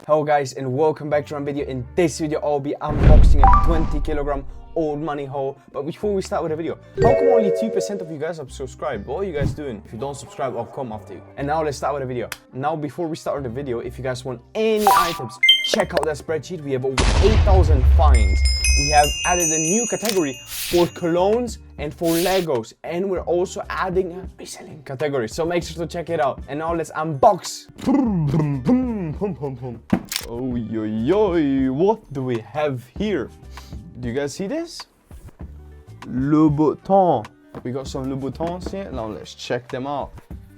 Hello guys and welcome back to our video. In this video I'll be unboxing a 20 kilogram old money haul. But before we start with the video, how come only 2% of you guys have subscribed? What are you guys doing? If you don't subscribe, I'll come after you. And now let's start with the video. Now before we start with the video, if you guys want any items, check out that spreadsheet. We have over 8,000 finds. We have added a new category for colognes and for Legos, and we're also adding a reselling category, so make sure to check it out. And now let's unbox. Oh yo yo, what do we have here? Do you guys see this? Louboutin. We got some Louboutins here. Now let's check them out.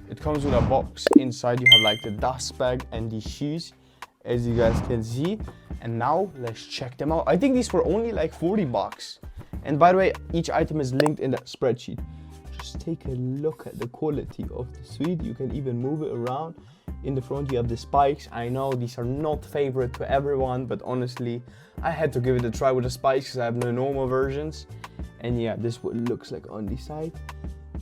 It comes with a box. Inside you have like the dust bag and the shoes, as you guys can see. And now let's check them out. I think these were only like 40 bucks. And by the way, each item is linked in that spreadsheet. Just take a look at the quality of the suit. You can even move it around. In the front you have the spikes. I know these are not favorite to everyone, but honestly I had to give it a try with the spikes because I have no normal versions. And yeah, this is what it looks like on the side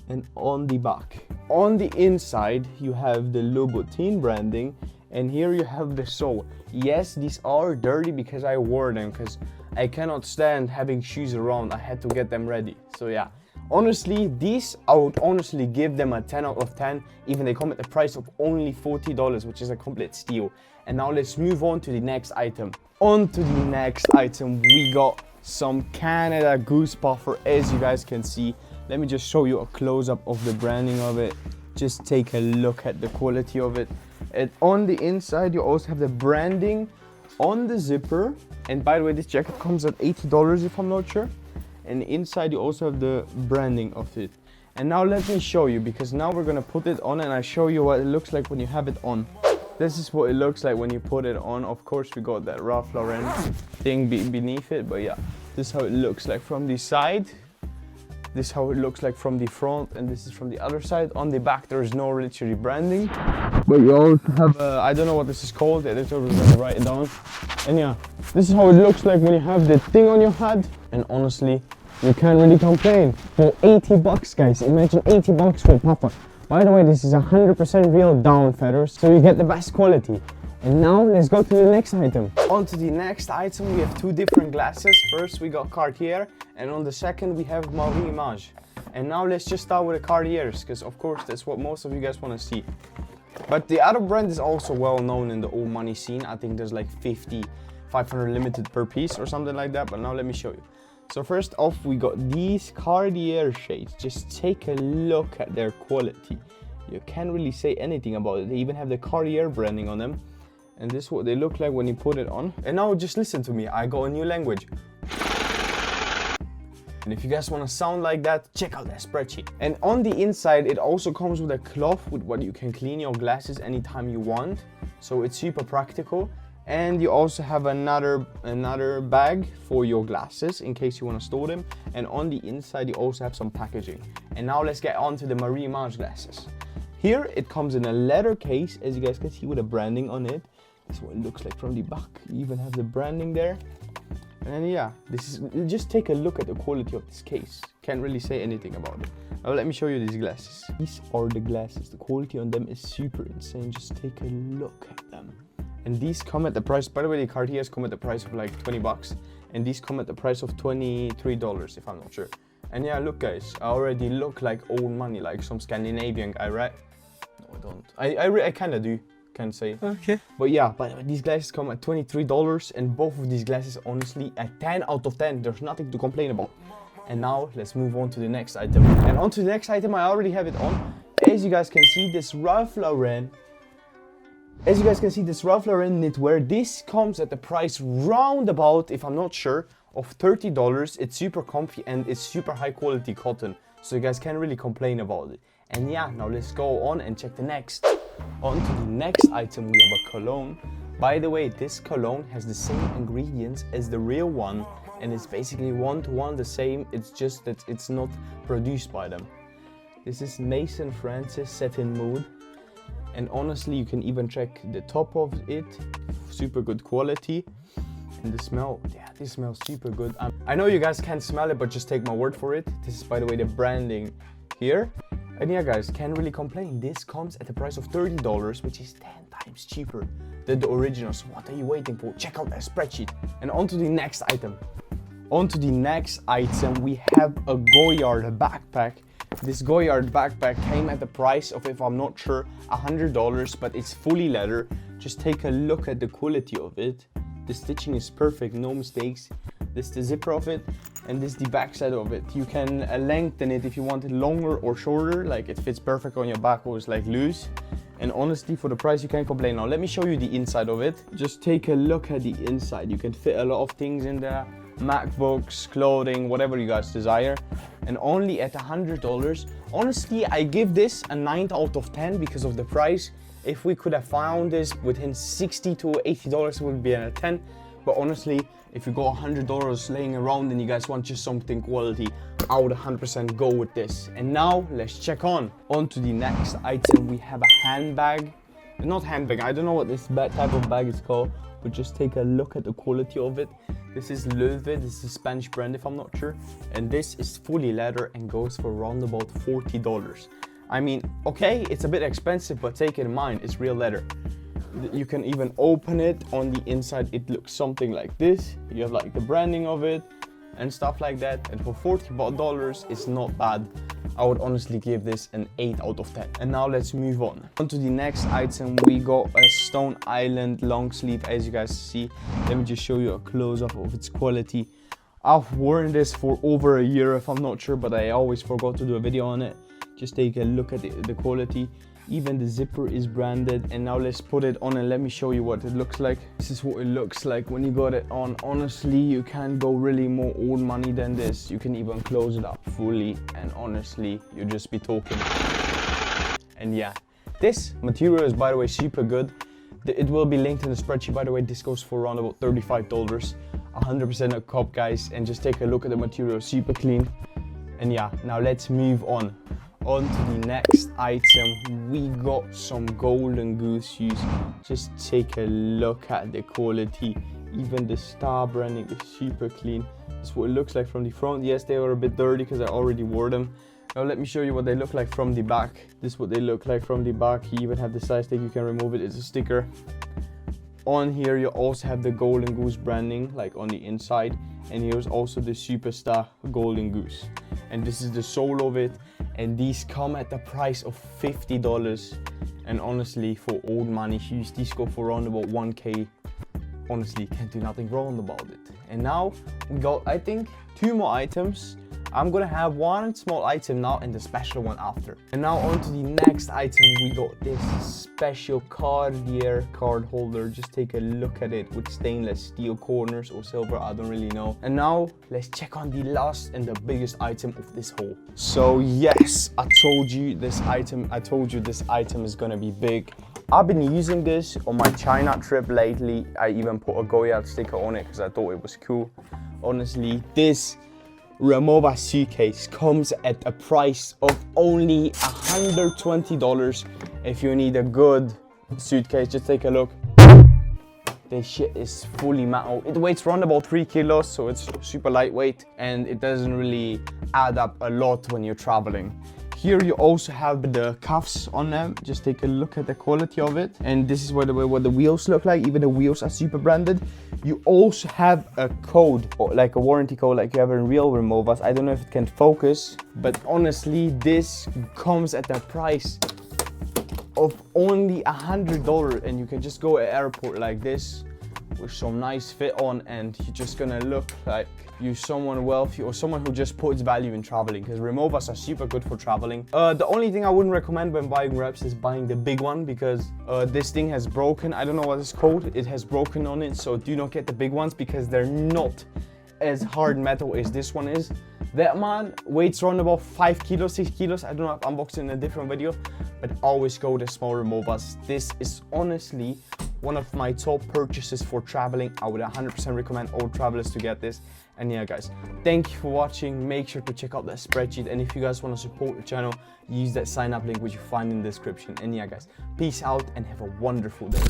and on the back. On the inside you have the Louboutin branding, and here you have the sole. Yes, these are dirty because I wore them, because I cannot stand having shoes around. I had to get them ready. So yeah, honestly, these I would honestly give them a 10 out of 10. Even they come at the price of only $40, which is a complete steal. And now let's move on to the next item. On to the next item, we got some Canada Goose puffer, as you guys can see. Let me just show you a close-up of the branding of it. Just take a look at the quality of it. And on the inside you also have the branding on the zipper. And by the way, this jacket comes at $80 if I'm not sure. And inside you also have the branding of it. And now let me show you, because now we're gonna put it on and I show you what it looks like when you have it on. This is what it looks like when you put it on. Of course we got that Ralph Lauren thing beneath it, but yeah, this is how it looks like from the side. This is how it looks like from the front, and this is from the other side. On the back there is no literally branding, but you also have I don't know what this is called. The editor was gonna write it down. And yeah, this is how it looks like when you have the thing on your head. And honestly, you can't really complain. For 80 bucks guys, imagine 80 bucks for a puffer. By the way, this is 100% real down feathers, so you get the best quality. And now let's go to the next item. On to the next item, we have two different glasses. First we got Cartier, and on the second we have Rimowa. And now let's just start with the Cartiers, because of course that's what most of you guys want to see. But the other brand is also well known in the old money scene. I think there's like 500 limited per piece or something like that, but now let me show you. So first off we got these Cartier shades. Just take a look at their quality. You can't really say anything about it. They even have the Cartier branding on them. And this is what they look like when you put it on. And now just listen to me, I got a new language. And if you guys want to sound like that, check out that spreadsheet. And on the inside it also comes with a cloth with what you can clean your glasses anytime you want. So it's super practical. And you also have another bag for your glasses in case you want to store them. And on the inside you also have some packaging. And now let's get on to the Rimowa glasses. Here it comes in a leather case, as you guys can see, with a branding on it. This is what it looks like from the back. You even have the branding there. And yeah, this is, just take a look at the quality of this case. Can't really say anything about it. Now let me show you these glasses. These are the glasses. The quality on them is super insane. Just take a look at them. And these come at the price, by the way, the Cartiers come at the price of like 20 bucks. And these come at the price of $23 if I'm not sure. And yeah, look guys, I already look like old money, like some Scandinavian guy, right? No, I don't. I kind of do. Can't say. Okay. But yeah, by the way, these glasses come at $23, and both of these glasses honestly a 10 out of 10. There's nothing to complain about. And now let's move on to the next item. And on to the next item, I already have it on. As you guys can see, this Ralph Lauren. As you guys can see, this Ralph Lauren knitwear. This comes at the price roundabout, if I'm not sure, of $30. It's super comfy and it's super high quality cotton. So you guys can't really complain about it. And yeah, now let's go on and check the next. On to the next item, we have a cologne. By the way, this cologne has the same ingredients as the real one, and it's basically one-to-one the same. It's just that it's not produced by them. This is Maison Francis Satin Mood, and honestly you can even check the top of it. Super good quality. And the smell, yeah, this smells super good. I know you guys can't smell it, but just take my word for it. This is, by the way, the branding here. And yeah guys, can't really complain. This comes at the price of $30, which is 10 times cheaper than the original. So what are you waiting for? Check out that spreadsheet. And on to the next item. We have a Goyard backpack. This Goyard backpack came at the price of, if I'm not sure, $100, but it's fully leather. Just take a look at the quality of it. The stitching is perfect, no mistakes. This is the zipper of it, and this is the back side of it. You can lengthen it if you want it longer or shorter, like it fits perfect on your back or it's like loose. And honestly, for the price, you can't complain. Now let me show you the inside of it. Just take a look at the inside. You can fit a lot of things in there. MacBooks, clothing, whatever you guys desire. And only at $100. Honestly, I give this a 9 out of 10 because of the price. If we could have found this within $60 to $80, it would be a 10. But honestly, if you got $100 laying around and you guys want just something quality, I would 100% go with this. And now let's check on to the next item. We have a handbag. Not handbag, I don't know what this type of bag is called, but just take a look at the quality of it. This is Loewe, this is a Spanish brand if I'm not sure. And this is fully leather and goes for around about $40. I mean, okay, it's a bit expensive, but take it in mind, it's real leather. You can even open it. On the inside, it looks something like this. You have like the branding of it and stuff like that. And for $40, it's not bad. I would honestly give this an 8 out of 10. And now let's move on to the next item. We got a Stone Island long sleeve, as you guys see. Let me just show you a close-up of its quality. I've worn this for over a year, if I'm not sure, but I always forgot to do a video on it. Just take a look at the quality. Even the zipper is branded. And now let's put it on and let me show you what it looks like. This is what it looks like when you got it on. Honestly, you can't go really more old money than this. You can even close it up fully, and honestly, you just be talking. And yeah, this material is, by the way, super good. It will be linked in the spreadsheet. By the way, this goes for around about $35. 100% a cop, guys. And just take a look at the material, super clean. And yeah, now let's move on to the next item. We got some golden goose shoes. Just take a look at the quality. Even the star branding is super clean. This is what it looks like from the front. Yes, they are a bit dirty because I already wore them. Now let me show you what they look like from the back. This is what they look like from the back. You even have the size stick, you can remove it, it's a sticker. On here you also have the golden goose branding, like on the inside. And here's also the superstar golden goose. And this is the sole of it. And these come at the price of $50. And honestly, for old money shoes, these go for around about 1K. Honestly, can't do nothing wrong about it. And now we got, I think, 2 more items. I'm gonna have one small item now and the special one after. And now on to the next item. We got this special Cartier card holder. Just take a look at it with stainless steel corners or silver, I don't really know. And now let's check on the last and the biggest item of this haul. So yes, I told you this item is gonna be big. I've been using this on my China trip lately. I even put a Goyard sticker on it because I thought it was cool. Honestly, this Rimowa suitcase comes at a price of only $120. If you need a good suitcase, just take a look. This shit is fully metal. It weighs around about 3 kilos, so it's super lightweight and it doesn't really add up a lot when you're traveling. Here you also have the cuffs on them. Just take a look at the quality of it. And this is what the wheels look like. Even the wheels are super branded. You also have a code, or like a warranty code like you have in real Rimowas. I don't know if it can focus, but honestly, this comes at the price of only $100. And you can just go at airport like this with some nice fit on, and you're just gonna look like you're someone wealthy or someone who just puts value in traveling, because Rimowas are super good for traveling. The only thing I wouldn't recommend when buying reps is buying the big one, because this thing has broken. I don't know what it's called. It has broken on it, so do not get the big ones because they're not as hard metal as this one is. That man weighs around about 5 kilos, 6 kilos. I don't know, I've unboxed it in a different video, but always go the small Rimowas. This is honestly one of my top purchases for traveling. I would 100% recommend all travelers to get this. And yeah guys, thank you for watching. Make sure to check out that spreadsheet, and if you guys want to support the channel, use that sign up link which you find in the description. And yeah guys, peace out and have a wonderful day.